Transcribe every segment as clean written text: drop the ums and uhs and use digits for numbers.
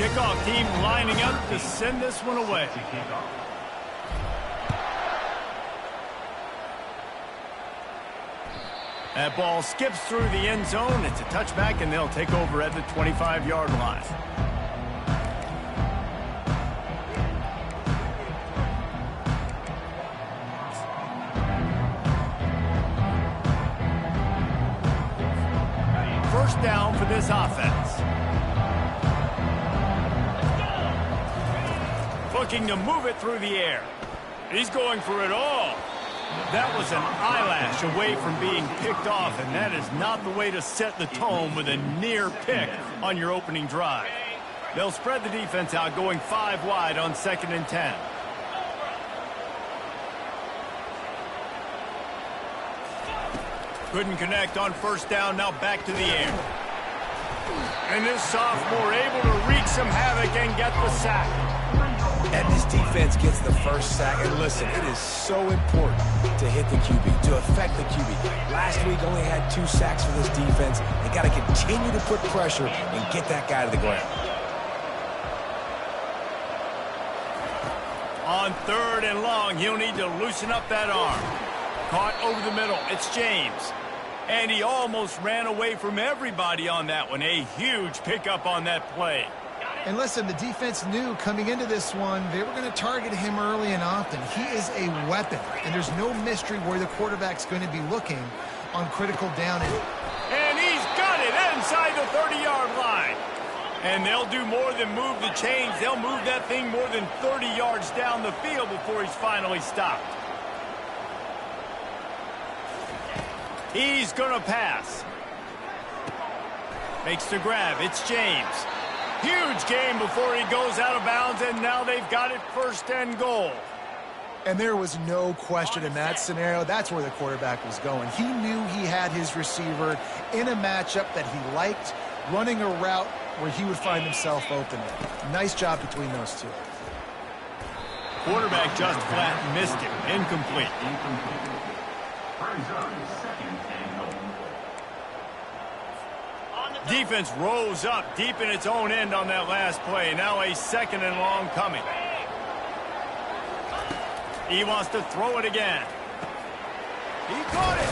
Kickoff team lining up to send this one away. That ball skips through the end zone. It's a touchback, and they'll take over at the 25-yard line. First down for this offense. Looking to move it through the air. He's going for it all. That was an eyelash away from being picked off, and that is not the way to set the tone with a near pick on your opening drive. They'll spread the defense out, going 5 wide on 2nd and 10. Couldn't connect on first down, now back to the air. And this sophomore able to wreak some havoc and get the sack. And this defense gets the first sack. And listen, it is so important to hit the QB, to affect the QB. Last week only had 2 sacks for this defense. They got to continue to put pressure and get that guy to the ground. On 3rd and long, he'll need to loosen up that arm. Caught over the middle. It's James. And he almost ran away from everybody on that one. A huge pickup on that play. And listen, the defense knew coming into this one, they were going to target him early and often. He is a weapon, and there's no mystery where the quarterback's going to be looking on critical down. And he's got it inside the 30-yard line. And they'll do more than move the chains. They'll move that thing more than 30 yards down the field before he's finally stopped. He's going to pass. Makes the grab. It's James. Huge game before he goes out of bounds, and now they've got it 1st and goal. And there was no question in that scenario. That's where the quarterback was going. He knew he had his receiver in a matchup that he liked, running a route where he would find himself open. Nice job between those two. Quarterback just flat missed him. Incomplete. Defense rose up deep in its own end on that last play. Now a 2nd and long coming. He wants to throw it again. He caught it.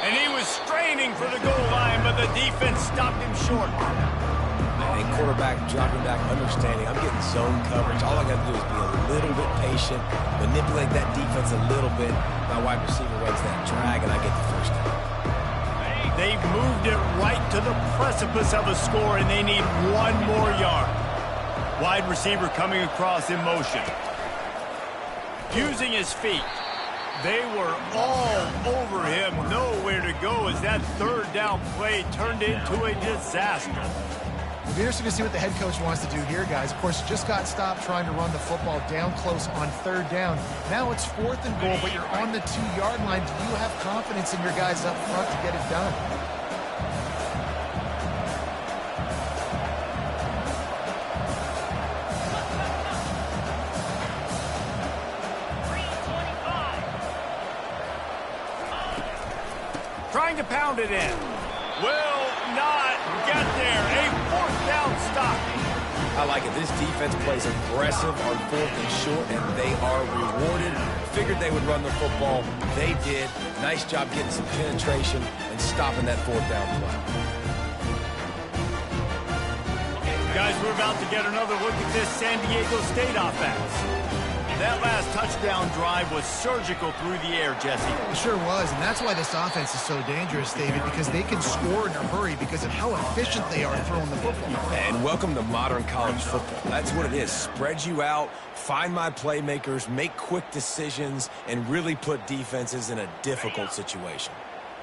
And he was straining for the goal line, but the defense stopped him short. And quarterback dropping back, understanding, I'm getting zone coverage. All I got to do is be a little bit patient, manipulate that defense a little bit. My wide receiver runs that drag, and I get the first down. They've moved it right to the precipice of a score, and they need 1 more yard. Wide receiver coming across in motion. Using his feet. They were all over him. Nowhere to go as that 3rd down play turned into a disaster. It'll be interesting to see what the head coach wants to do here, guys. Of course, just got stopped trying to run the football down close on 3rd down. Now it's 4th and goal, but you're on the 2-yard line. Do you have confidence in your guys up front to get it done? Trying to pound it in. Will not get there. A 4th down stop. I like it. This defense plays aggressive on 4th and short, and they are rewarded. Figured they would run the football. They did. Nice job getting some penetration and stopping that 4th down play. Guys, we're about to get another look at this San Diego State offense. That last touchdown drive was surgical through the air, Jesse. It sure was, and that's why this offense is so dangerous, David, because they can score in a hurry because of how efficient they are throwing the football. And welcome to modern college football. That's what it is. Spread you out, find my playmakers, make quick decisions, and really put defenses in a difficult situation.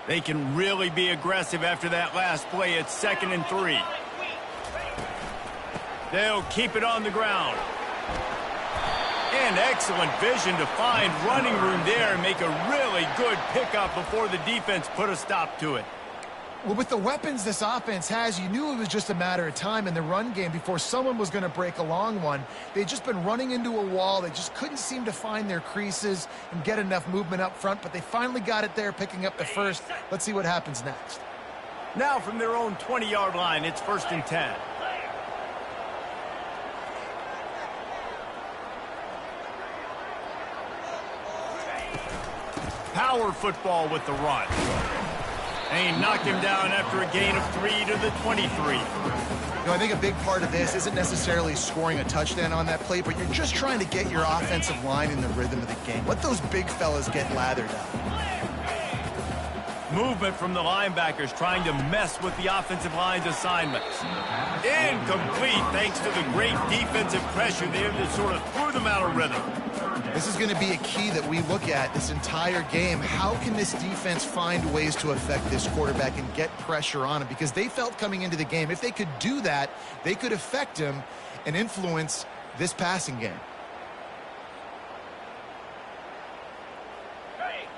They can really be aggressive after that last play. It's 2nd and 3. They'll keep it on the ground. And excellent vision to find running room there and make a really good pickup before the defense put a stop to it. Well, with the weapons this offense has, you knew it was just a matter of time in the run game before someone was going to break a long one. They'd just been running into a wall. They just couldn't seem to find their creases and get enough movement up front, but they finally got it there, picking up the first. Let's see what happens next. Now from their own 20-yard line, it's 1st and 10. power football with the run. And he knocked him down after a gain of 3 to the 23. You know, I think a big part of this isn't necessarily scoring a touchdown on that play, but you're just trying to get your offensive line in the rhythm of the game. Let those big fellas get lathered up. Movement from the linebackers trying to mess with the offensive line's assignments. Incomplete thanks to the great defensive pressure there that sort of threw them out of rhythm. This is going to be a key that we look at this entire game. How can this defense find ways to affect this quarterback and get pressure on him? Because they felt coming into the game, if they could do that, they could affect him and influence this passing game.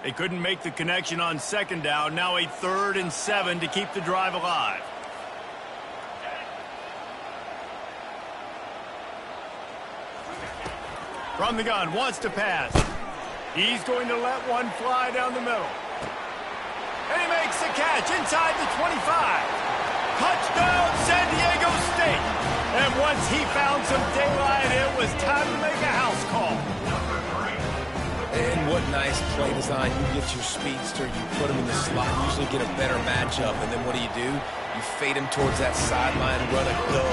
They couldn't make the connection on second down. Now a 3rd and 7 to keep the drive alive. From the gun, wants to pass. He's going to let one fly down the middle. And he makes the catch inside the 25. Touchdown, San Diego State. And once he found some daylight, it was time to make a house call. And what nice play design. You get your speedster, you put him in the slot, usually get a better matchup, and then what do? You fade him towards that sideline, run a go.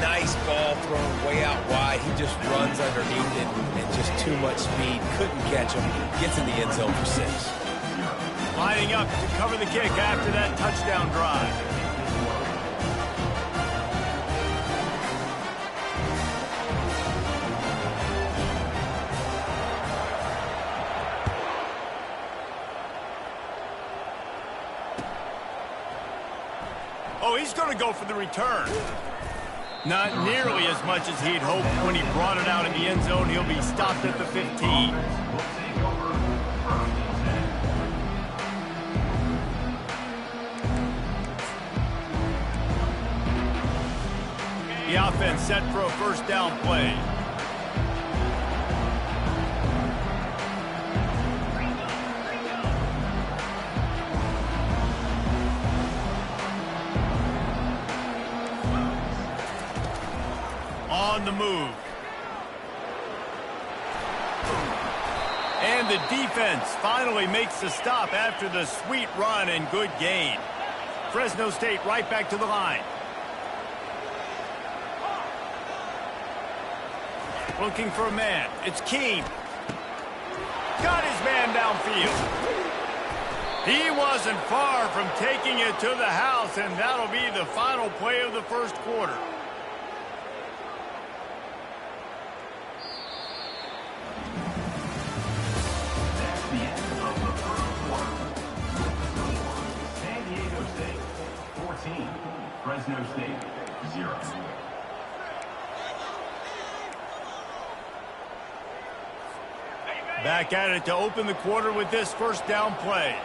Nice ball thrown way out wide. He just runs underneath it and just too much speed. Couldn't catch him. Gets in the end zone for 6. Lining up to cover the kick after that touchdown drive. Oh, he's going to go for the return. Not nearly as much as he'd hoped when he brought it out in the end zone. He'll be stopped at the 15. The offense set for a first down play. On the move. And the defense finally makes the stop after the sweet run and good gain. Fresno State right back to the line. Looking for a man. It's Keene. Got his man downfield. He wasn't far from taking it to the house, and that'll be the final play of the first quarter. Fresno State, 0. Back at it to open the quarter with this first down play.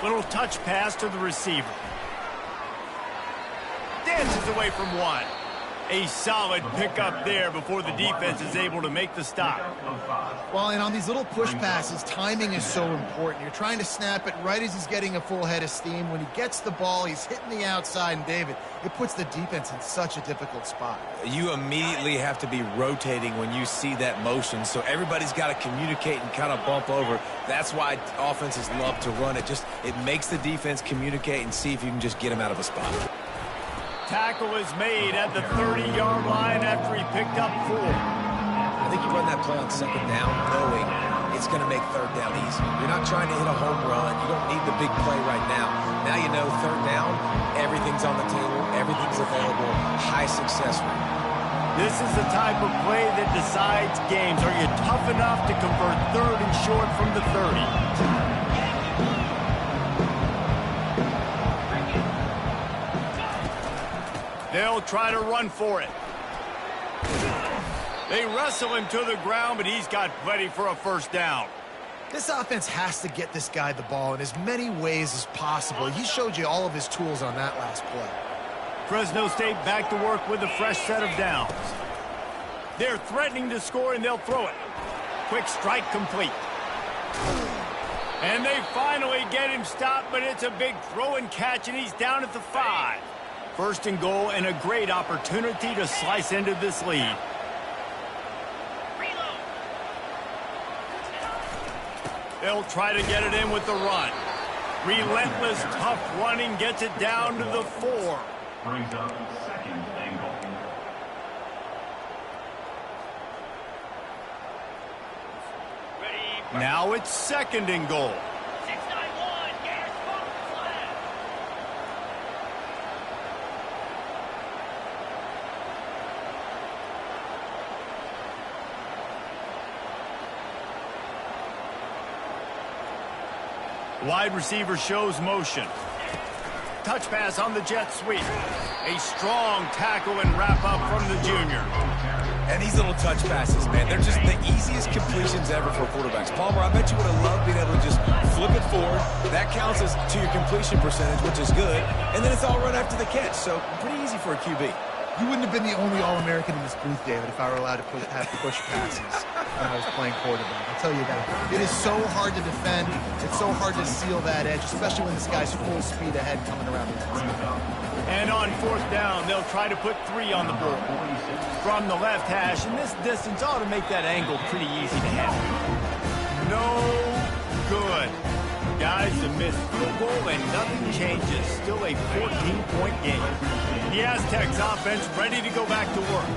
Little touch pass to the receiver. Dances away from one. A solid pickup there before the defense is able to make the stop. Well, and on these little push passes, timing is so important. You're trying to snap it right as he's getting a full head of steam. When he gets the ball, he's hitting the outside, and David, it puts the defense in such a difficult spot. You immediately have to be rotating when you see that motion, so everybody's got to communicate and kind of bump over. That's why offenses love to run it. It makes the defense communicate and see if you can just get him out of a spot. Tackle is made at the 30-yard line after he picked up 4. I think you run that play on second down knowing it's going to make third down easy. You're not trying to hit a home run. You don't need the big play right now. Now you know third down, everything's on the table, everything's available, high success rate. This is the type of play that decides games. Are you tough enough to convert third and short from the 30? They'll try to run for it. They wrestle him to the ground, but he's got plenty for a first down. This offense has to get this guy the ball in as many ways as possible. He showed you all of his tools on that last play. Fresno State back to work with a fresh set of downs. They're threatening to score, and they'll throw it. Quick strike complete. And they finally get him stopped, but it's a big throw and catch, and he's down at the 5. First and goal, and a great opportunity to slice into this lead. They'll try to get it in with the run. Relentless, tough running gets it down to the 4. Brings up second and goal. Now it's second and goal. 691, gas pump flat. Wide receiver shows motion. Touch pass on the jet sweep. A strong tackle and wrap up from the junior. And these little touch passes, man, they're just the easiest completions ever for quarterbacks. Palmer, I bet you would have loved being able to just flip it forward. That counts as to your completion percentage, which is good. And then it's all run after the catch, so pretty easy for a QB. You wouldn't have been the only All-American in this booth, David, if I were allowed to have push passes when I was playing quarterback. I'll tell you that. It is so hard to defend. It's so hard to seal that edge, especially when this guy's full speed ahead coming around the end zone. And on fourth down, they'll try to put 3 on the board. From the left hash, and this distance ought to make that angle pretty easy to handle. No good. Guys, a missed field goal, and nothing changes. Still a 14-point game. The Aztecs offense ready to go back to work.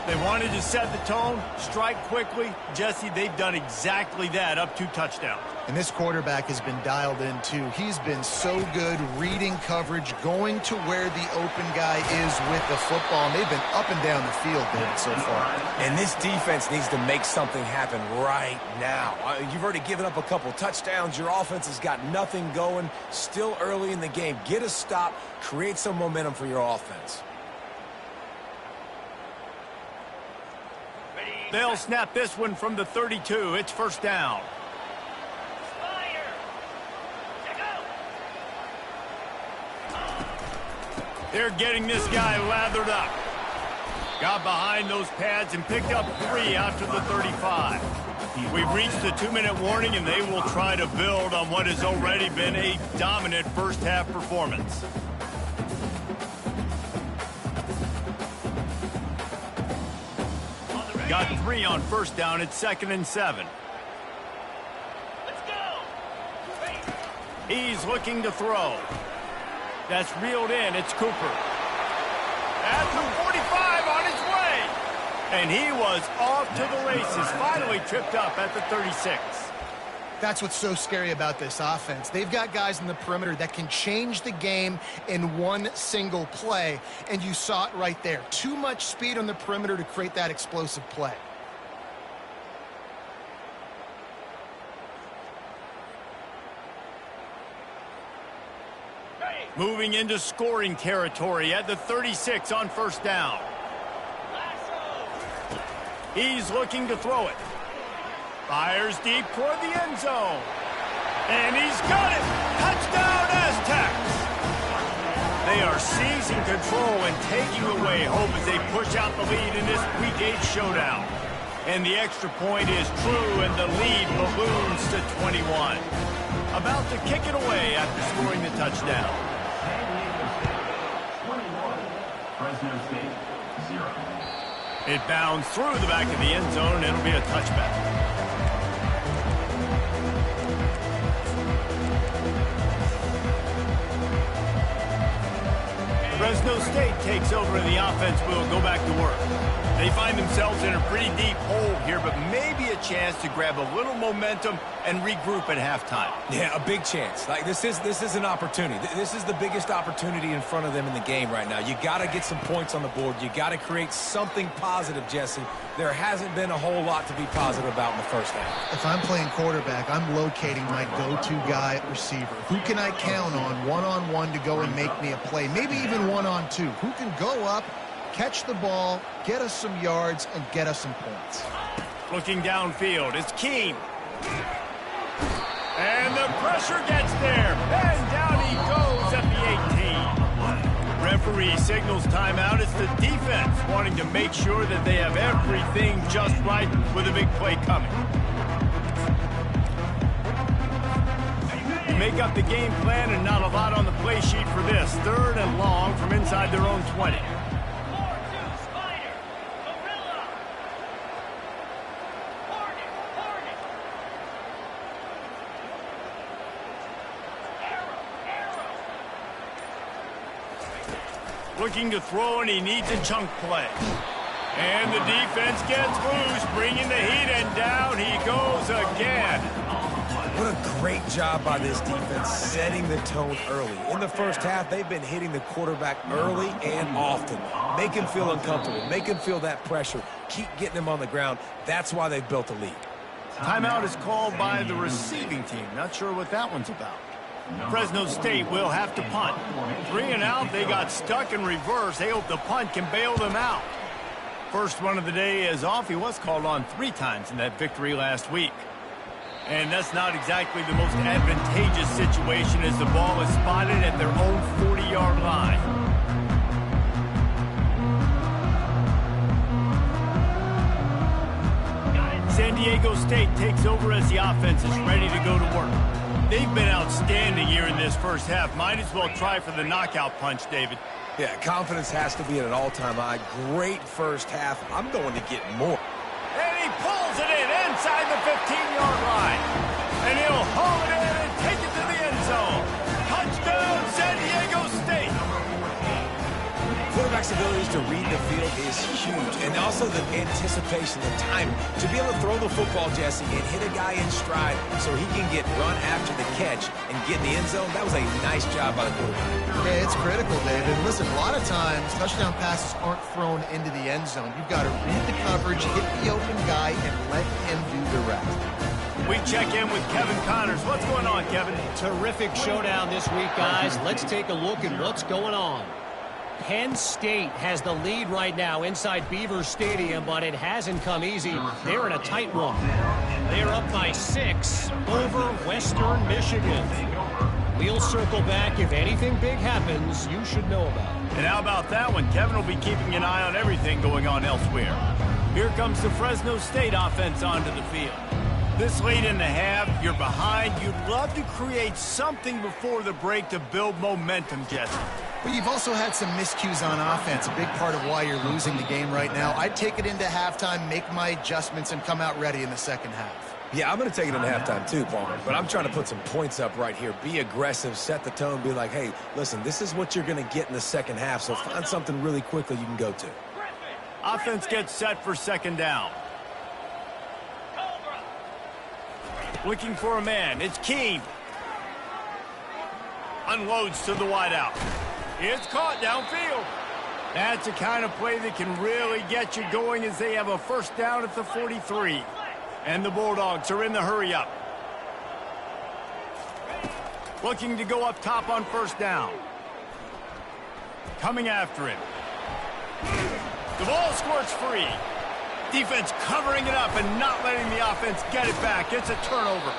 They wanted to set the tone, strike quickly. Jesse, they've done exactly that, up 2 touchdowns. And this quarterback has been dialed in, too. He's been so good reading coverage, going to where the open guy is with the football. And they've been up and down the field, David, so far. And this defense needs to make something happen right now. You've already given up a couple touchdowns. Your offense has got nothing going. Still early in the game. Get a stop. Create some momentum for your offense. They'll snap this one from the 32. It's first down. They're getting this guy lathered up. Got behind those pads and picked up 3 after the 35. We've reached the 2-minute warning, and they will try to build on what has already been a dominant first-half performance. Got 3 on first down. It's second and 7. Let's go. He's looking to throw. That's reeled in. It's Cooper. At the 45 on his way. And he was off to the races. Finally tripped up at the 36. That's what's so scary about this offense. They've got guys in the perimeter that can change the game in one single play, and you saw it right there. Too much speed on the perimeter to create that explosive play. Moving into scoring territory at the 36 on first down. He's looking to throw it. Fires deep toward the end zone. And he's got it. Touchdown, Aztecs. They are seizing control and taking away hope as they push out the lead in this Week 8 showdown. And the extra point is true, and the lead balloons to 21. About to kick it away after scoring the touchdown. Fresno State, 0. It bounds through the back of the end zone, and it'll be a touchback. Fresno State takes over and the offense will go back to work. They find themselves in a pretty deep hole here, but maybe a chance to grab a little momentum and regroup at halftime. Yeah, a big chance. Like this is an opportunity. This is the biggest opportunity in front of them in the game right now. You got to get some points on the board. You got to create something positive, Jesse. There hasn't been a whole lot to be positive about in the first half. If I'm playing quarterback, I'm locating my go-to guy at receiver. Who can I count on one-on-one to go and make me a play? Maybe even one-on-two. Who can go up, catch the ball, get us some yards, and get us some points? Looking downfield, it's Keene. And the pressure gets there. And down he goes at the 18. Referee signals timeout. It's the defense wanting to make sure that they have everything just right with a big play coming. You make up the game plan and not a lot on the play sheet for this. 3rd and long from inside their own 20. 4-2, Spider. Gorilla. Hornet. Arrow. Looking to throw, and he needs a chunk play. And the defense gets loose, bringing the heat, and down he goes again. What a great job by this defense setting the tone early. In the first half, they've been hitting the quarterback early and often. Make him feel uncomfortable. Make him feel that pressure. Keep getting him on the ground. That's why they've built a lead. Timeout is called by the receiving team. Not sure what that one's about. Fresno State will have to punt. 3 and out, they got stuck in reverse. They hope the punt can bail them out. First run of the day is off. He was called on 3 times in that victory last week. And that's not exactly the most advantageous situation as the ball is spotted at their own 40-yard line. San Diego State takes over as the offense is ready to go to work. They've been outstanding here in this first half. Might as well try for the knockout punch, David. Yeah, confidence has to be at an all-time high. Great first half. I'm going to get more. And he pulls it in inside the 15-yard line. And he'll haul it in and take it to the end zone. Touchdown, San Diego State. Quarterback's abilities to read the field is huge. And also the anticipation, the timing. To be able to throw the football, Jesse, and hit a guy in stride so he can get run after the catch and get in the end zone, that was a nice job by the quarterback. Yeah, it's critical, David. Listen, a lot of times, touchdown passes aren't thrown into the end zone. You've got to read the coverage, hit the open guy, and let him do the rest. We check in with Kevin Connors. What's going on, Kevin? Terrific showdown this week, guys. Let's take a look at what's going on. Penn State has the lead right now inside Beaver Stadium, but it hasn't come easy. They're in a tight one. They're up by 6 over Western Michigan. We'll circle back. If anything big happens, you should know about it. And how about that one? Kevin will be keeping an eye on everything going on elsewhere. Here comes the Fresno State offense onto the field. This late in the half, you're behind. You'd love to create something before the break to build momentum, Jesse. But you've also had some miscues on offense, a big part of why you're losing the game right now. I'd take it into halftime, make my adjustments, and come out ready in the second half. Yeah, I'm going to take it into halftime too, Palmer. But I'm trying to put some points up right here. Be aggressive, set the tone, be like, hey, listen, this is what you're going to get in the second half, so find something really quickly you can go to. Offense gets set for second down. Looking for a man. It's Keene. Unloads to the wideout. It's caught downfield. That's the kind of play that can really get you going as they have a first down at the 43. And the Bulldogs are in the hurry-up. Looking to go up top on first down. Coming after him. The ball squirts free. Defense covering it up and not letting the offense get it back. It's a turnover.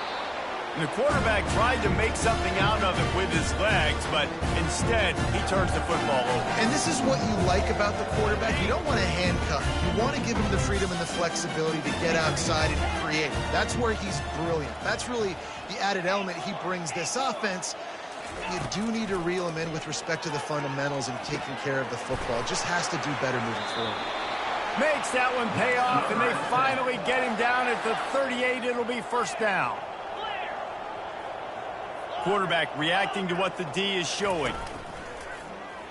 And the quarterback tried to make something out of it with his legs, but instead, he turns the football over. And this is what you like about the quarterback. You don't want to handcuff him. You want to give him the freedom and the flexibility to get outside and create. That's where he's brilliant. That's really the added element he brings this offense. You do need to reel him in with respect to the fundamentals and taking care of the football. Just has to do better moving forward. Makes that one pay off, and they finally get him down at the 38. It'll be first down. Quarterback reacting to what the D is showing.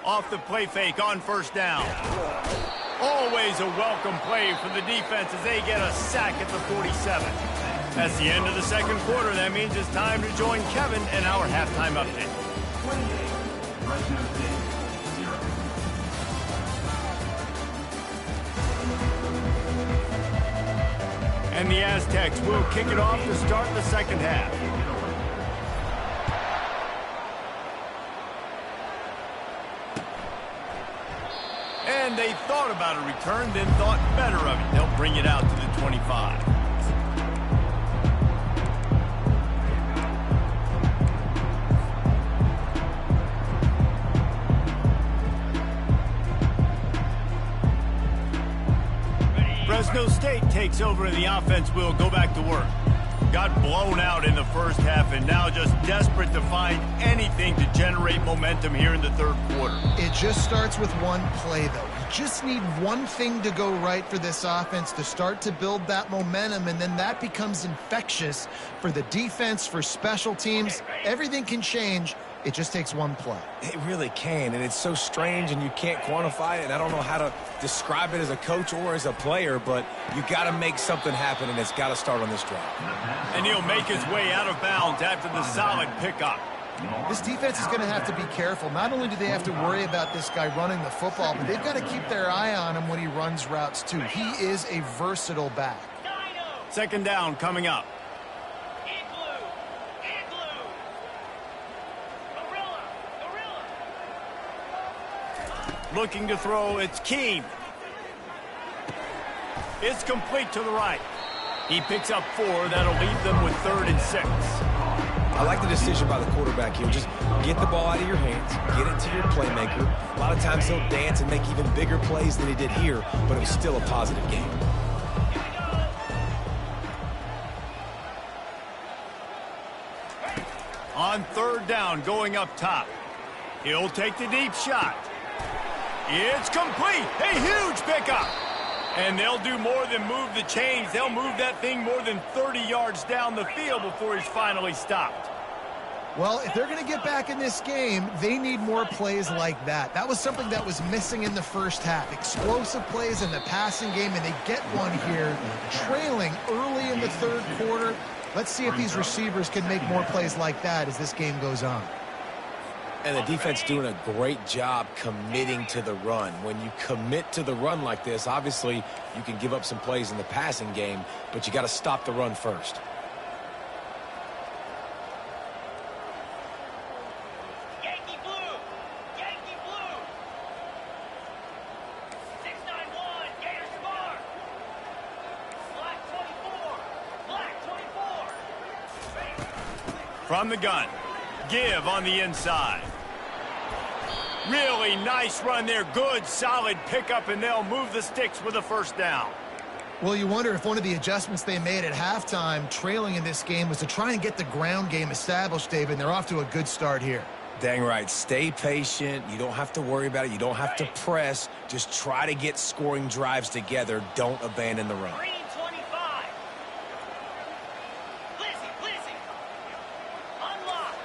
Off the play fake on first down. Always a welcome play for the defense as they get a sack at the 47. That's the end of the second quarter. That means it's time to join Kevin in our halftime update. Fresno State, 0. And the Aztecs will kick it off to start the second half. And they thought about a return, then thought better of it. They'll bring it out to the 25. Fresno State takes over and the offense will go back to work. Got blown out in the first half and now just desperate to find anything to generate momentum here in the third quarter. It just starts with one play, though. You just need one thing to go right for this offense to start to build that momentum, and then that becomes infectious for the defense, for special teams. Everything can change. It just takes one play. It really can, and it's so strange, and you can't quantify it, and I don't know how to describe it as a coach or as a player, but you got to make something happen, and it's got to start on this drive. And he'll make his way out of bounds after the solid pickup. This defense is going to have to be careful. Not only do they have to worry about this guy running the football, but they've got to keep their eye on him when he runs routes, too. He is a versatile back. Second down coming up. Looking to throw, it's Keem. It's complete to the right. He picks up 4. That'll leave them with 3rd and 6. I like the decision by the quarterback here. Just get the ball out of your hands, get it to your playmaker. A lot of times he'll dance and make even bigger plays than he did here, but it was still a positive game. On 3rd down, going up top. He'll take the deep shot. It's complete. A huge pickup. And they'll do more than move the chains. They'll move that thing more than 30 yards down the field before he's finally stopped. Well, if they're going to get back in this game, they need more plays like that. That was something that was missing in the first half. Explosive plays in the passing game, and they get one here, trailing early in the third quarter. Let's see if these receivers can make more plays like that as this game goes on. And the defense doing a great job committing to the run. When you commit to the run like this, obviously you can give up some plays in the passing game, but you got to stop the run first. Yankee blue! Yankee blue! 691, Gators score! Black 24! Black 24! From the gun. Give on the inside. Really nice run there. Good, solid pickup, and they'll move the sticks with a first down. Well, you wonder if one of the adjustments they made at halftime, trailing in this game, was to try and get the ground game established, David, and they're off to a good start here. Dang right. Stay patient. You don't have to worry about it. You don't have to press. Just try to get scoring drives together. Don't abandon the run. Green 25. Blizzy. Unlock.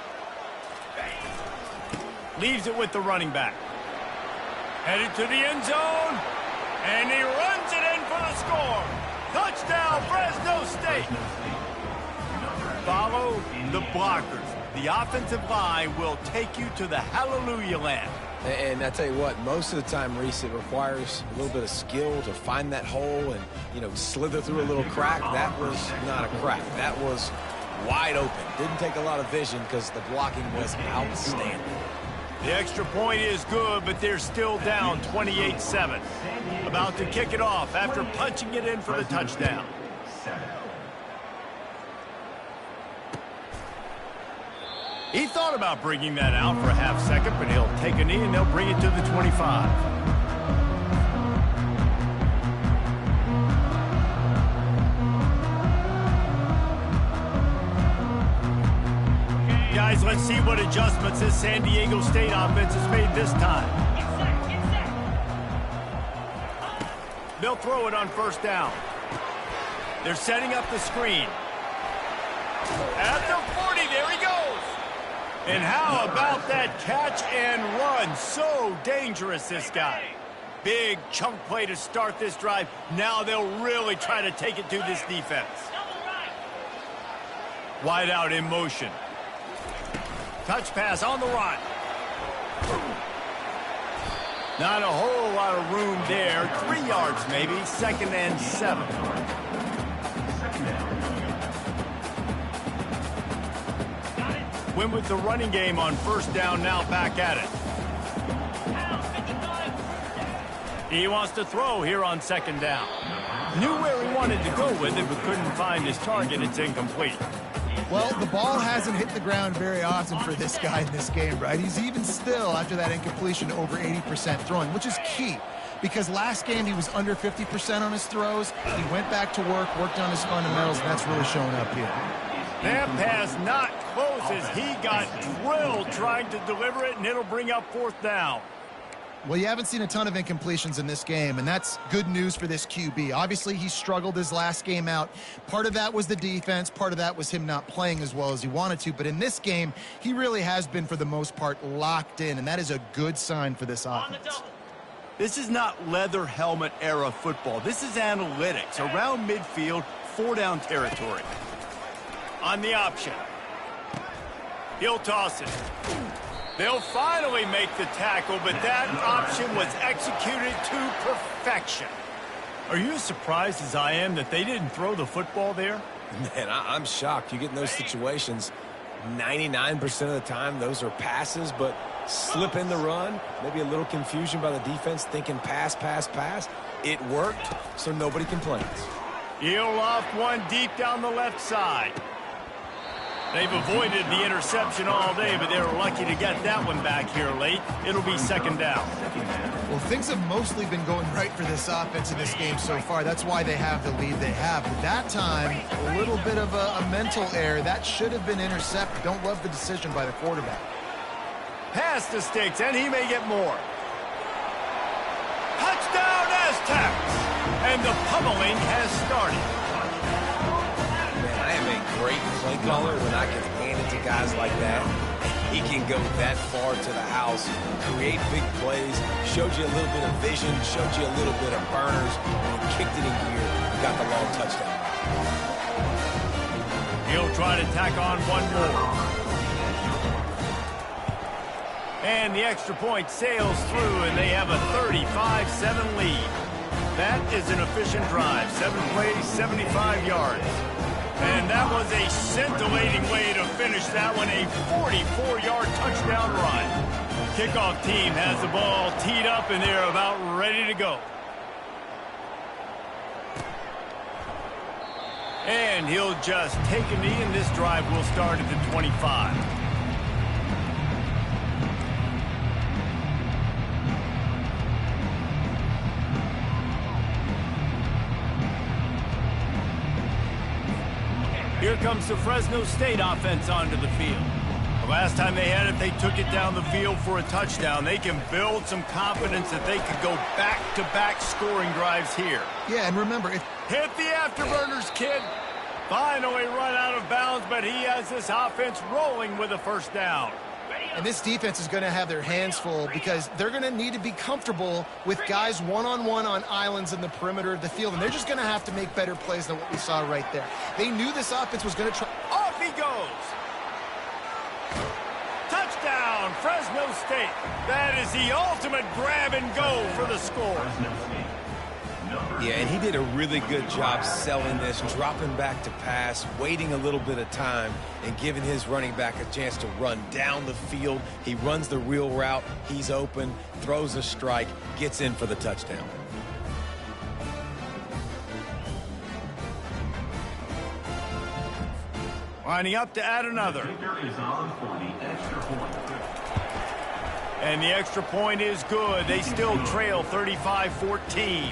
Leaves it with the running back. Headed to the end zone. And he runs it in for the score. Touchdown, Fresno State. Follow the blockers. The offensive line will take you to the hallelujah land. And I tell you what, most of the time, Reese, it requires a little bit of skill to find that hole and, slither through a little crack. That was not a crack. That was wide open. Didn't take a lot of vision because the blocking was outstanding. The extra point is good, but they're still down 28-7. About to kick it off after punching it in for the touchdown. He thought about bringing that out for a half second, but he'll take a knee and they'll bring it to the 25. Guys, let's see what adjustments this San Diego State offense has made this time. Get set. They'll throw it on first down. They're setting up the screen. At the 40, there he goes. And how about that catch and run? So dangerous, this guy. Big chunk play to start this drive. Now they'll really try to take it to this defense. Double right. Wide out in motion. Touch pass on the run. Not a whole lot of room there. 3 yards maybe. 2nd and 7. Went with the running game on first down, now back at it. He wants to throw here on 2nd down. Knew where he wanted to go with it, but couldn't find his target. It's incomplete. Well, the ball hasn't hit the ground very often for this guy in this game, right? He's even still, after that incompletion, over 80% throwing, which is key. Because last game he was under 50% on his throws. He went back to work, worked on his fundamentals, and that's really showing up here. That pass not close as he got drilled trying to deliver it, and it'll bring up 4th down. Well, you haven't seen a ton of incompletions in this game, and that's good news for this QB. Obviously, he struggled his last game out. Part of that was the defense. Part of that was him not playing as well as he wanted to. But in this game, he really has been, for the most part, locked in, and that is a good sign for this offense. This is not leather helmet era football. This is analytics. Around midfield, 4-down territory. On the option. He'll toss it. They'll finally make the tackle, but that option was executed to perfection. Are you as surprised as I am that they didn't throw the football there? Man, I'm shocked. You get in those situations, 99% of the time, those are passes, but slip in the run, maybe a little confusion by the defense thinking pass, pass, pass. It worked, so nobody complains. He'll loft one deep down the left side. They've avoided the interception all day, but they were lucky to get that one back here late. It'll be 2nd down. Well, things have mostly been going right for this offense in this game so far. That's why they have the lead they have. But that time, a little bit of a mental error. That should have been intercepted. Don't love the decision by the quarterback. Pass to Sticks, and he may get more. Touchdown, Aztecs! And the pummeling has started. I am a great play caller when I can hand it to guys like that. He can go that far to the house, create big plays, showed you a little bit of vision, showed you a little bit of burners, and kicked it in gear and got the long touchdown. He'll try to tack on one more. And the extra point sails through, and they have a 35-7 lead. That is an efficient drive. 7 plays, 75 yards. And that was a scintillating way to finish that one, a 44-yard touchdown run. Kickoff team has the ball teed up, and they're about ready to go. And he'll just take a knee, and this drive will start at the 25. Here comes the Fresno State offense onto the field. The last time they had it, they took it down the field for a touchdown. They can build some confidence that they could go back-to-back scoring drives here. Yeah, and remember, hit the afterburners, kid. Finally run out of bounds, but he has this offense rolling with a 1st down. and this defense is going to have their hands full because they're going to need to be comfortable with guys one-on-one on islands in the perimeter of the field, and they're just going to have to make better plays than what we saw right there. They knew this offense was going to try. Off he goes. Touchdown, Fresno State. That is the ultimate grab and go for the score. Yeah, and he did a really good job selling this, dropping back to pass, waiting a little bit of time, and giving his running back a chance to run down the field. He runs the real route. He's open, throws a strike, gets in for the touchdown. Lining up to add another. And the extra point is good. They still trail 35-14.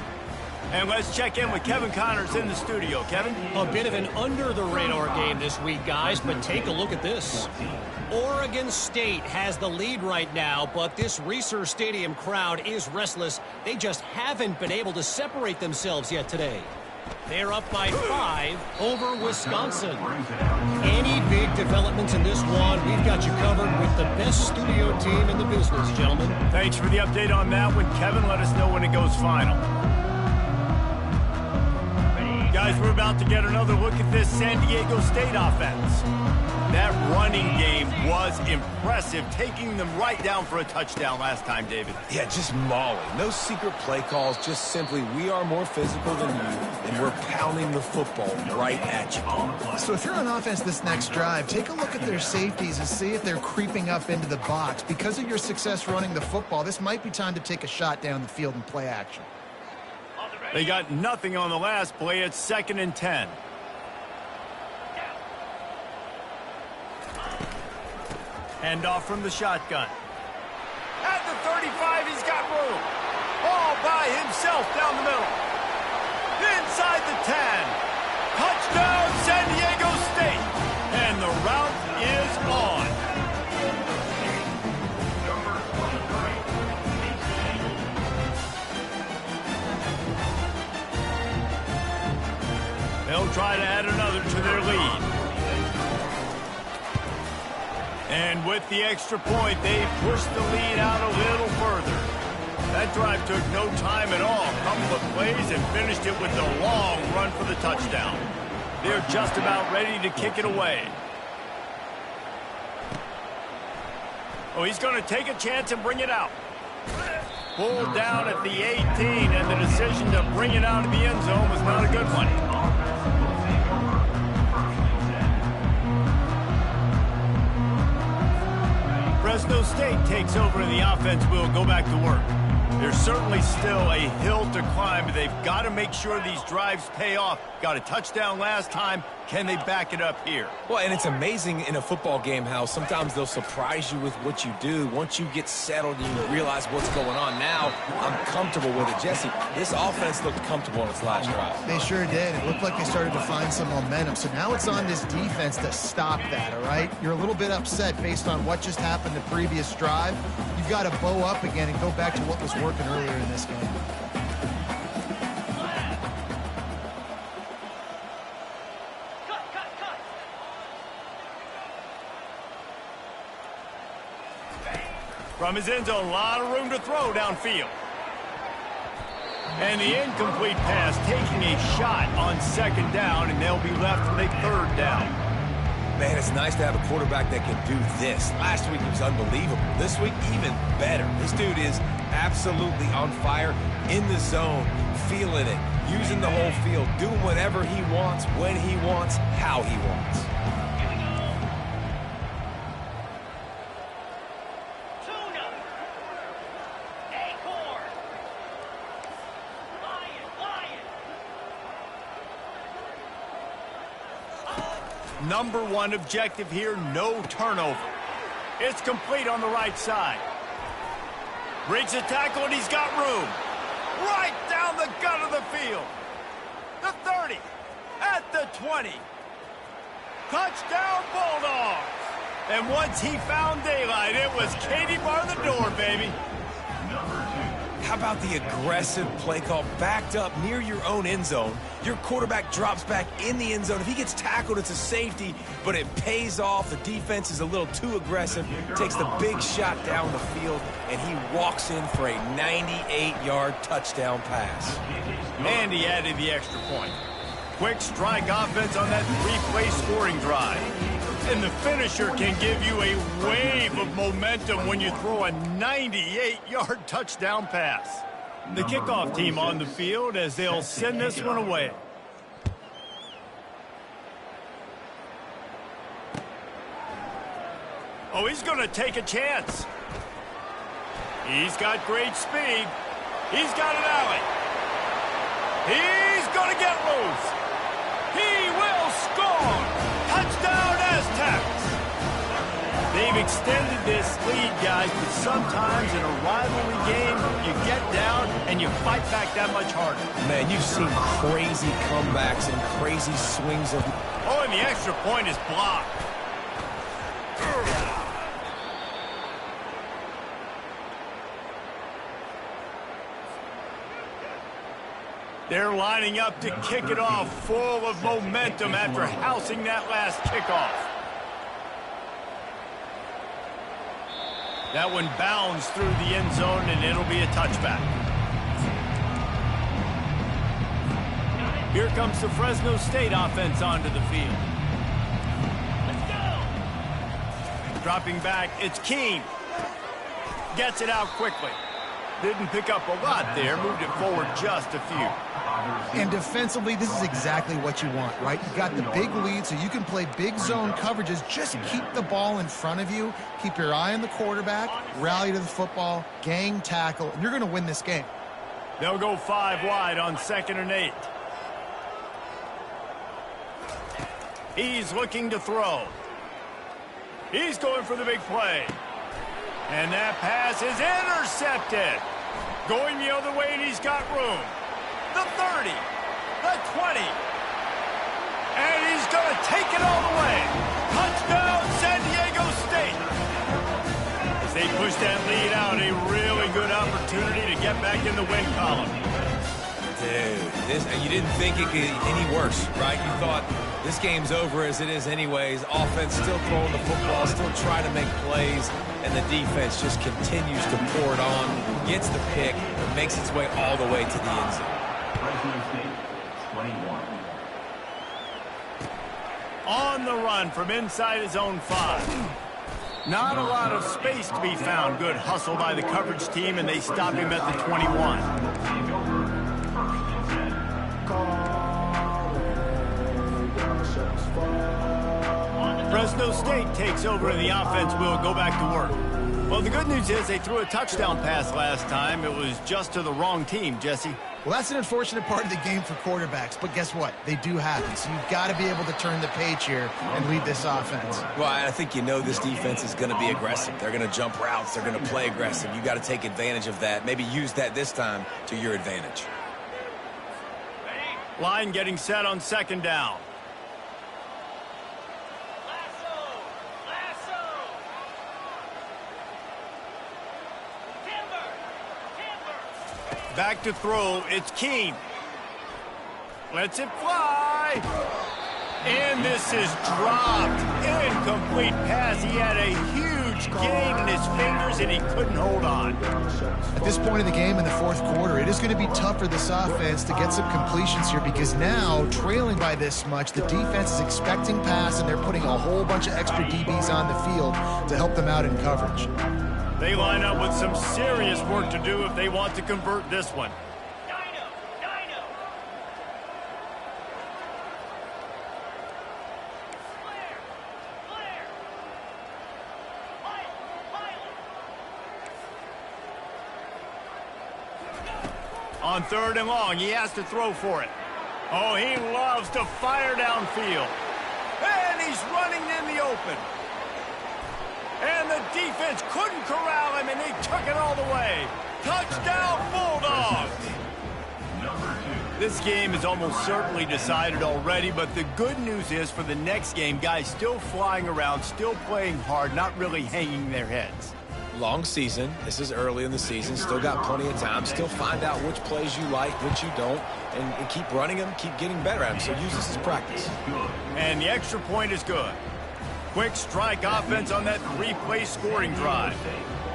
And let's check in with Kevin Connors in the studio. Kevin? A bit of an under-the-radar game this week, guys, but take a look at this. Oregon State has the lead right now, but this Reser Stadium crowd is restless. They just haven't been able to separate themselves yet today. They're up by 5 over Wisconsin. Any big developments in this one, we've got you covered with the best studio team in the business, gentlemen. Thanks for the update on that one, Kevin. Let us know when it goes final. Guys, we're about to get another look at this San Diego State offense. That running game was impressive, taking them right down for a touchdown last time, David. Yeah, just mauling. No secret play calls, just simply we are more physical than you, and we're pounding the football right at you. So if you're on offense this next drive, take a look at their safeties and see if they're creeping up into the box. Because of your success running the football, this might be time to take a shot down the field and play action. They got nothing on the last play. It's 2nd and 10. Hand off from the shotgun. At the 35, he's got room. All by himself down the middle. Inside the 10. Touchdown, San Diego State. And the route is on. They'll try to add another to their lead. And with the extra point, they pushed the lead out a little further. That drive took no time at all. A couple of plays and finished it with a long run for the touchdown. They're just about ready to kick it away. Oh, he's going to take a chance and bring it out. Pulled down at the 18, and the decision to bring it out of the end zone was not a good one. Fresno State takes over and the offense will go back to work. There's certainly still a hill to climb, but they've got to make sure these drives pay off. Got a touchdown last time. Can they back it up here? Well, and it's amazing in a football game how sometimes they'll surprise you with what you do. Once you get settled and you realize what's going on, now I'm comfortable with it. Jesse, this offense looked comfortable in its last drive. They sure did. It looked like they started to find some momentum. So now it's on this defense to stop that, all right? You're a little bit upset based on what just happened the previous drive. You've got to bow up again and go back to what was working earlier in this game. From his end zone, a lot of room to throw downfield. And the incomplete pass taking a shot on second down, and they'll be left with a third down. Man, it's nice to have a quarterback that can do this. Last week he was unbelievable. This week, even better. This dude is absolutely on fire, in the zone, feeling it, using the whole field, doing whatever he wants, when he wants, how he wants. Number one objective here, no turnover. It's complete on the right side. Breaks a tackle and he's got room. Right down the gut of the field. The 30. At the 20. Touchdown Bulldogs. And once he found daylight, it was Katie bar the door, baby. How about the aggressive play call backed up near your own end zone? Your quarterback drops back in the end zone. If he gets tackled, it's a safety, but it pays off. The defense is a little too aggressive, takes the big shot down the field, and he walks in for a 98-yard touchdown pass. And he added the extra point. Quick strike offense on that three-play scoring drive. And the finisher can give you a wave of momentum when you throw a 98-yard touchdown pass. The kickoff team on the field as they'll send this one away. Oh, he's going to take a chance. He's got great speed. He's got an alley. He's going to get loose. He will score. Touchdown Aztecs. They've extended this lead, guys, but sometimes in a rivalry game, you get down and you fight back that much harder. Man, you've seen crazy comebacks and crazy swings of... Oh, and the extra point is blocked. They're lining up to kick it off full of momentum after housing that last kickoff. That one bounds through the end zone, and it'll be a touchback. Here comes the Fresno State offense onto the field. Let's go! Dropping back, it's Keene. Gets it out quickly. Didn't pick up a lot there, moved it forward just a few. And defensively, this is exactly what you want, right? You got the big lead, so you can play big zone coverages. Just keep the ball in front of you. Keep your eye on the quarterback, rally to the football, gang tackle, and you're going to win this game. They'll go 5 wide on 2nd and 8. He's looking to throw. He's going for the big play. And that pass is intercepted. Going the other way, and he's got room. The 30, the 20. And he's going to take it all the way. Touchdown, San Diego State. As they push that lead out, a really good opportunity to get back in the win column. Dude, you didn't think it could get any worse, right? You thought this game's over as it is anyways. Offense still throwing the football, still trying to make plays, and the defense just continues to pour it on, gets the pick, and makes its way all the way to the end zone. Fresno State, 21. On the run from inside his own 5. Not a lot of space to be found. Good hustle by the coverage team, and they stop him at the 21. Fresno State takes over, and the offense will go back to work. Well, the good news is they threw a touchdown pass last time. It was just to the wrong team, Jesse. Well, that's an unfortunate part of the game for quarterbacks, but guess what? They do happen, so you've got to be able to turn the page here and lead this offense. Well, I think this defense is going to be aggressive. They're going to jump routes. They're going to play aggressive. You got to take advantage of that. Maybe use that this time to your advantage. Line getting set on second down. Back to throw, it's Keene. Lets it fly. And this is dropped. Incomplete pass. He had a huge gain in his fingers, and he couldn't hold on. At this point in the game in the fourth quarter, it is going to be tough for this offense to get some completions here because now, trailing by this much, the defense is expecting pass, and they're putting a whole bunch of extra DBs on the field to help them out in coverage. They line up with some serious work to do if they want to convert this one. On third and long, he has to throw for it. Oh, he loves to fire downfield. And he's running in the open. And the defense couldn't corral him, and they took it all the way. Touchdown, Bulldogs! This game is almost certainly decided already, but the good news is for the next game, guys still flying around, still playing hard, not really hanging their heads. Long season. This is early in the season. Still got plenty of time. Still find out which plays you like, which you don't, and keep running them, keep getting better at them. So use this as practice. And the extra point is good. Quick strike offense on that 3-play scoring drive.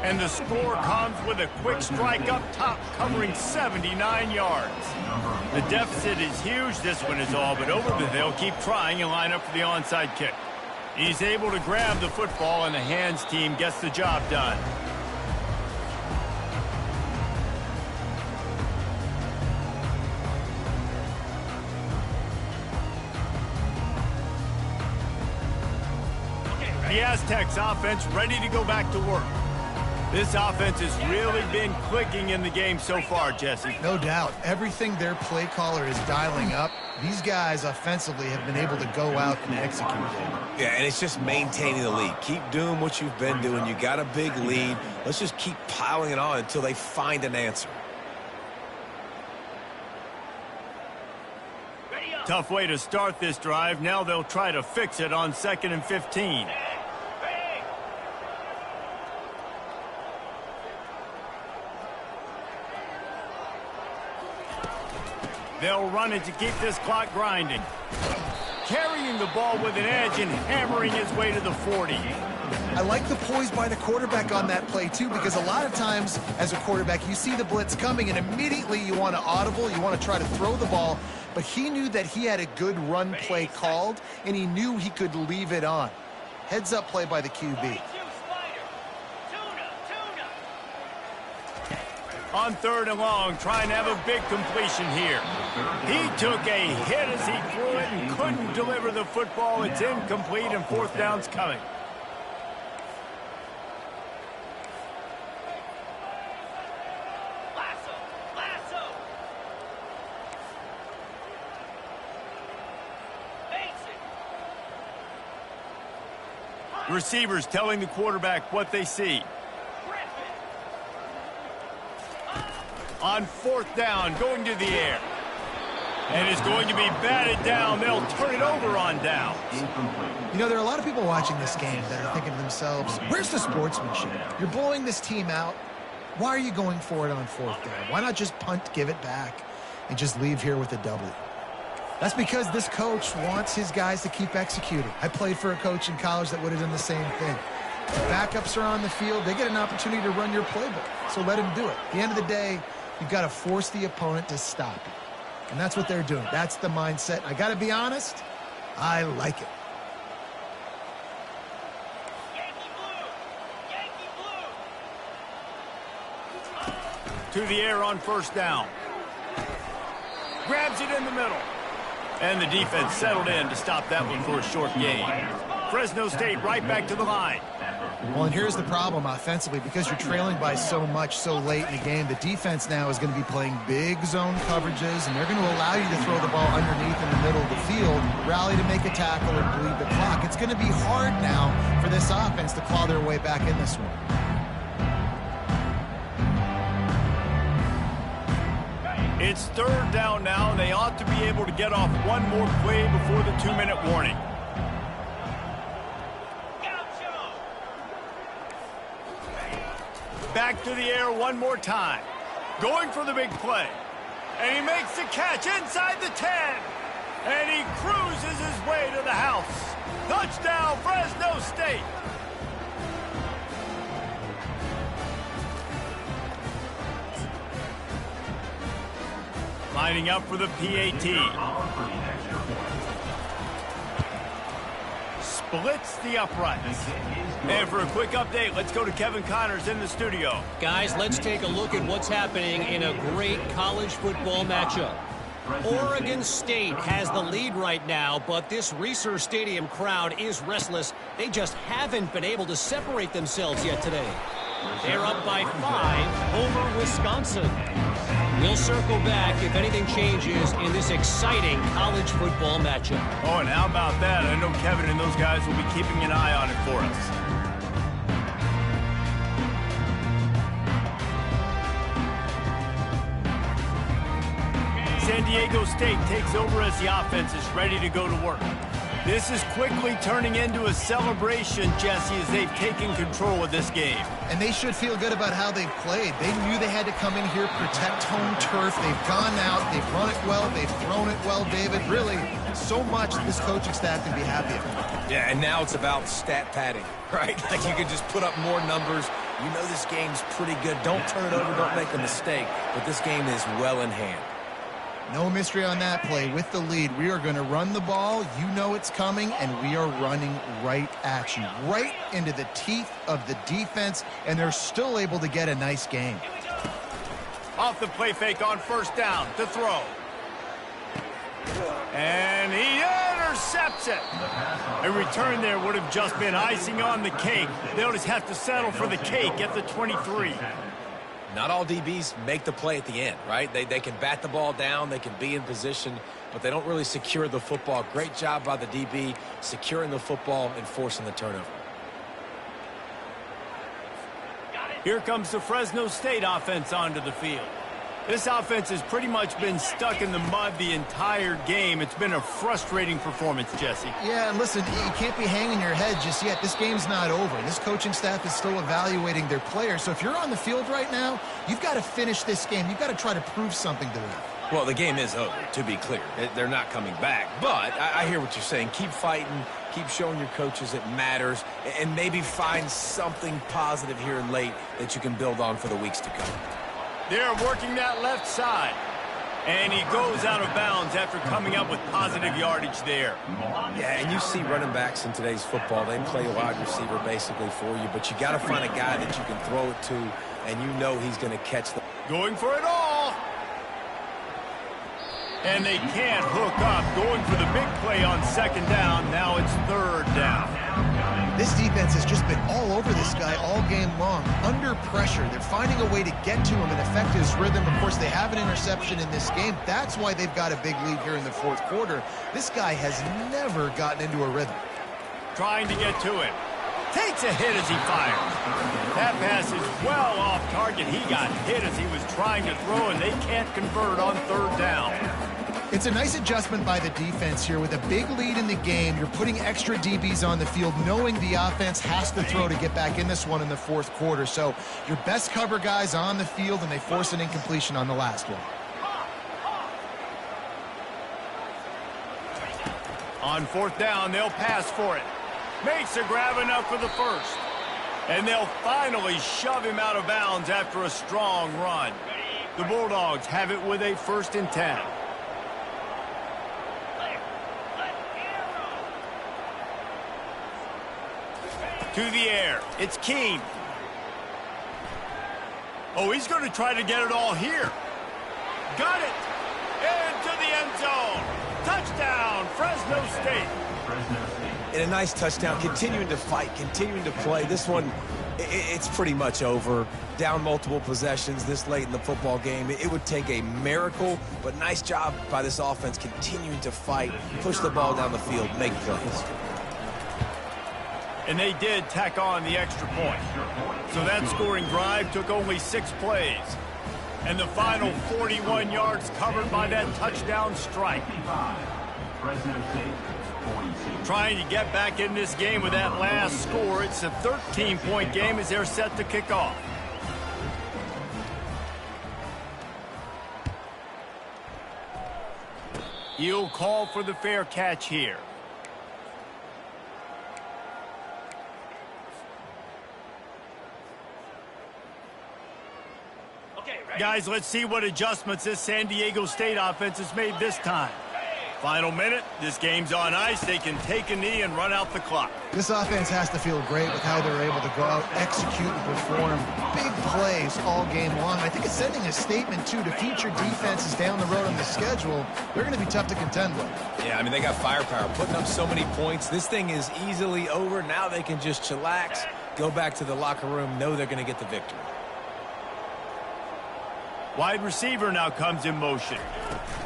And the score comes with a quick strike up top covering 79 yards. The deficit is huge. This one is all but over, but they'll keep trying and line up for the onside kick. He's able to grab the football, and the hands team gets the job done. The Aztecs offense ready to go back to work. This offense has really been clicking in the game so far, Jesse. No doubt. Everything their play caller is dialing up, these guys offensively have been able to go out and execute it. Yeah, and it's just maintaining the lead. Keep doing what you've been doing. You got a big lead. Let's just keep piling it on until they find an answer. Tough way to start this drive. Now they'll try to fix it on 2nd and 15. They'll run it to keep this clock grinding. Carrying the ball with an edge and hammering his way to the 40. I like the poise by the quarterback on that play, too, because a lot of times as a quarterback, you see the blitz coming, and immediately you want to audible, you want to try to throw the ball, but he knew that he had a good run play called, and he knew he could leave it on. Heads-up play by the QB. On 3rd and long, trying to have a big completion here. He took a hit as he threw it and couldn't deliver the football. It's incomplete, and 4th down's coming. Receivers telling the quarterback what they see. On 4th down, going to the air. And it's going to be batted down. They'll turn it over on down. You know, there are a lot of people watching this game that are thinking to themselves, where's the sportsmanship? You're blowing this team out. Why are you going for it on 4th down? Why not just punt, give it back, and just leave here with a W? That's because this coach wants his guys to keep executing. I played for a coach in college that would have done the same thing. Backups are on the field. They get an opportunity to run your playbook, so let them do it. At the end of the day, you've got to force the opponent to stop you. And that's what they're doing. That's the mindset. I got to be honest, I like it. To the air on 1st down. Grabs it in the middle. And the defense settled in to stop that one for a short gain. Fresno State right back to the line. Well, and here's the problem offensively. Because you're trailing by so much so late in the game, the defense now is going to be playing big zone coverages, and they're going to allow you to throw the ball underneath in the middle of the field, rally to make a tackle, and bleed the clock. It's going to be hard now for this offense to claw their way back in this one. It's 3rd down now, and they ought to be able to get off one more play before the 2-minute warning. Back to the air one more time. Going for the big play. And he makes the catch inside the 10. And he cruises his way to the house. Touchdown, Fresno State. Lining up for the PAT. Splits the uprights. And for a quick update, let's go to Kevin Connors in the studio. Guys, let's take a look at what's happening in a great college football matchup. Oregon State has the lead right now, but this Reser Stadium crowd is restless. They just haven't been able to separate themselves yet today. They're up by 5 over Wisconsin. We'll circle back if anything changes in this exciting college football matchup. Oh, and how about that? I know Kevin and those guys will be keeping an eye on it for us. San Diego State takes over as the offense is ready to go to work. This is quickly turning into a celebration, Jesse, as they've taken control of this game. And they should feel good about how they've played. They knew they had to come in here, protect home turf. They've gone out, they've run it well, they've thrown it well, David. Really, so much that this coaching staff can be happy about. Yeah, and now it's about stat padding, right? Like you can just put up more numbers. You know this game's pretty good. Don't turn it over, don't make a mistake. But this game is well in hand. No mystery on that play. With the lead, we are going to run the ball. You know it's coming, and we are running right at you, right into the teeth of the defense, and they're still able to get a nice game. Off the play fake on 1st down to throw. And he intercepts it. A return there would have just been icing on the cake. They'll just have to settle for the cake at the 23. Not all DBs make the play at the end, right? They can bat the ball down, they can be in position, but they don't really secure the football. Great job by the DB securing the football and forcing the turnover. Here comes the Fresno State offense onto the field. This offense has pretty much been stuck in the mud the entire game. It's been a frustrating performance, Jesse. Yeah, and listen, you can't be hanging your head just yet. This game's not over. This coaching staff is still evaluating their players. So if you're on the field right now, you've got to finish this game. You've got to try to prove something to them. Well, the game is over, to be clear. They're not coming back. But I hear what you're saying. Keep fighting. Keep showing your coaches it matters. And maybe find something positive here and late that you can build on for the weeks to come. They're working that left side. And he goes out of bounds after coming up with positive yardage there. Yeah, and you see running backs in today's football. They play a wide receiver basically for you. But you got to find a guy that you can throw it to, and you know he's going to catch the... Going for it all. And they can't hook up. Going for the big play on 2nd down. Now it's 3rd down. This defense has just been all over this guy all game long. Under pressure. They're finding a way to get to him and affect his rhythm. Of course, they have an interception in this game. That's why they've got a big lead here in the 4th quarter. This guy has never gotten into a rhythm. Trying to get to it. Takes a hit as he fires. That pass is well off target. He got hit as he was trying to throw, and they can't convert on third down. It's a nice adjustment by the defense here. With a big lead in the game, you're putting extra DBs on the field, knowing the offense has to throw to get back in this one in the fourth quarter. So your best cover guys on the field, and they force an incompletion on the last one. On fourth down, they'll pass for it. Makes a grab enough for the first. And they'll finally shove him out of bounds after a strong run. The Bulldogs have it with a 1st and 10. To the air. It's Keene. Oh, he's going to try to get it all here. Got it. Into the end zone. Touchdown, Fresno State. And a nice touchdown, continuing to fight, continuing to play. This one, it's pretty much over. Down multiple possessions this late in the football game. It would take a miracle, but nice job by this offense continuing to fight, push the ball down the field, make plays. And they did tack on the extra point. So that scoring drive took only 6 plays. And the final 41 yards covered by that touchdown strike. Trying to get back in this game with that last score. It's a 13-point game as they're set to kick off. He'll call for the fair catch here. Guys, let's see what adjustments this San Diego State offense has made this time. Final minute. This game's on ice. They can take a knee and run out the clock. This offense has to feel great with how they're able to go out, execute, and perform big plays all game long. I think it's sending a statement, too, to future defenses down the road on the schedule. They're going to be tough to contend with. Yeah, I mean, they got firepower, putting up so many points. This thing is easily over. Now they can just chillax, go back to the locker room, know they're going to get the victory. Wide receiver now comes in motion.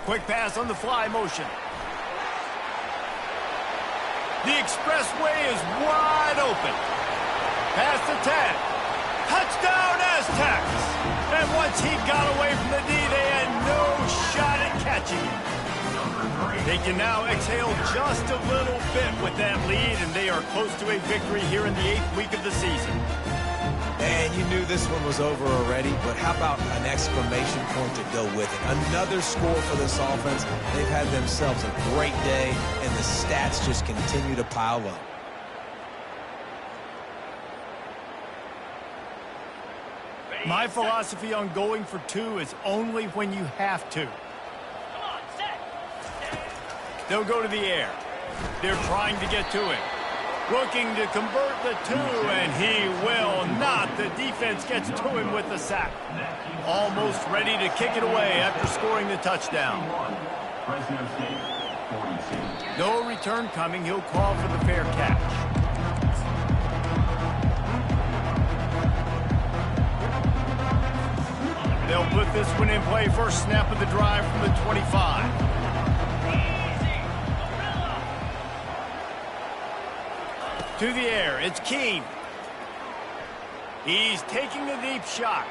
Quick pass on the fly motion. The expressway is wide open. Past the 10. Touchdown Aztecs! And once he got away from the D, they had no shot at catching him. They can now exhale just a little bit with that lead, and they are close to a victory here in the 8th week of the season. And you knew this one was over already, but how about an exclamation point to go with it? Another score for this offense. They've had themselves a great day, and the stats just continue to pile up. My philosophy on going for 2 is only when you have to. They'll go to the air. They're trying to get to him. Looking to convert the 2, and he will not. The defense gets to him with the sack. Almost ready to kick it away after scoring the touchdown. No return coming. He'll call for the fair catch. They'll put this one in play. First snap of the drive from the 25. To the air, it's Keene. He's taking a deep shot.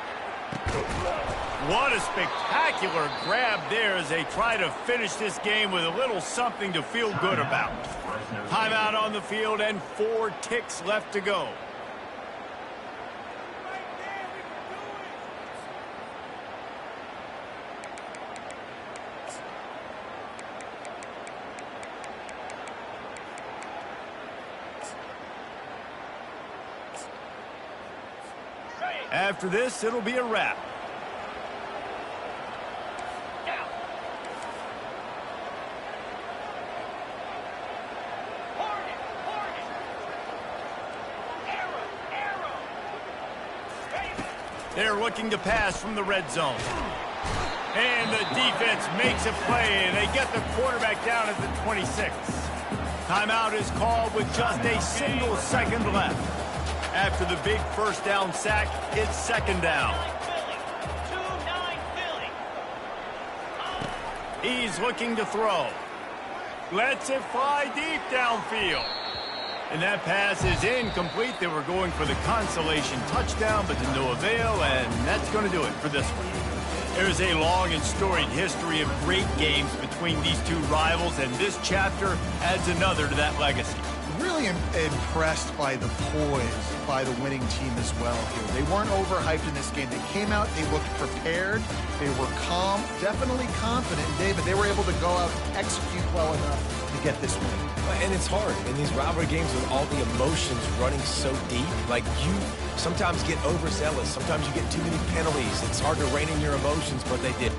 What a spectacular grab there as they try to finish this game with a little something to feel good about. Timeout on the field and 4 ticks left to go. After this, it'll be a wrap. They're looking to pass from the red zone. And the defense makes a play, and they get the quarterback down at the 26. Timeout is called with just a single second left. After the big first down sack, it's second down. He's looking to throw. Lets it fly deep downfield. And that pass is incomplete. They were going for the consolation touchdown, but to no avail, and that's going to do it for this one. There's a long and storied history of great games between these two rivals, and this chapter adds another to that legacy. Really impressed by the poise by the winning team as well here. They weren't overhyped in this game. They came out, they looked prepared, they were calm, definitely confident. And David, they were able to go out and execute well enough to get this win. And it's hard in these rivalry games with all the emotions running so deep. Like, you sometimes get overzealous. Sometimes you get too many penalties. It's hard to rein in your emotions, but they did.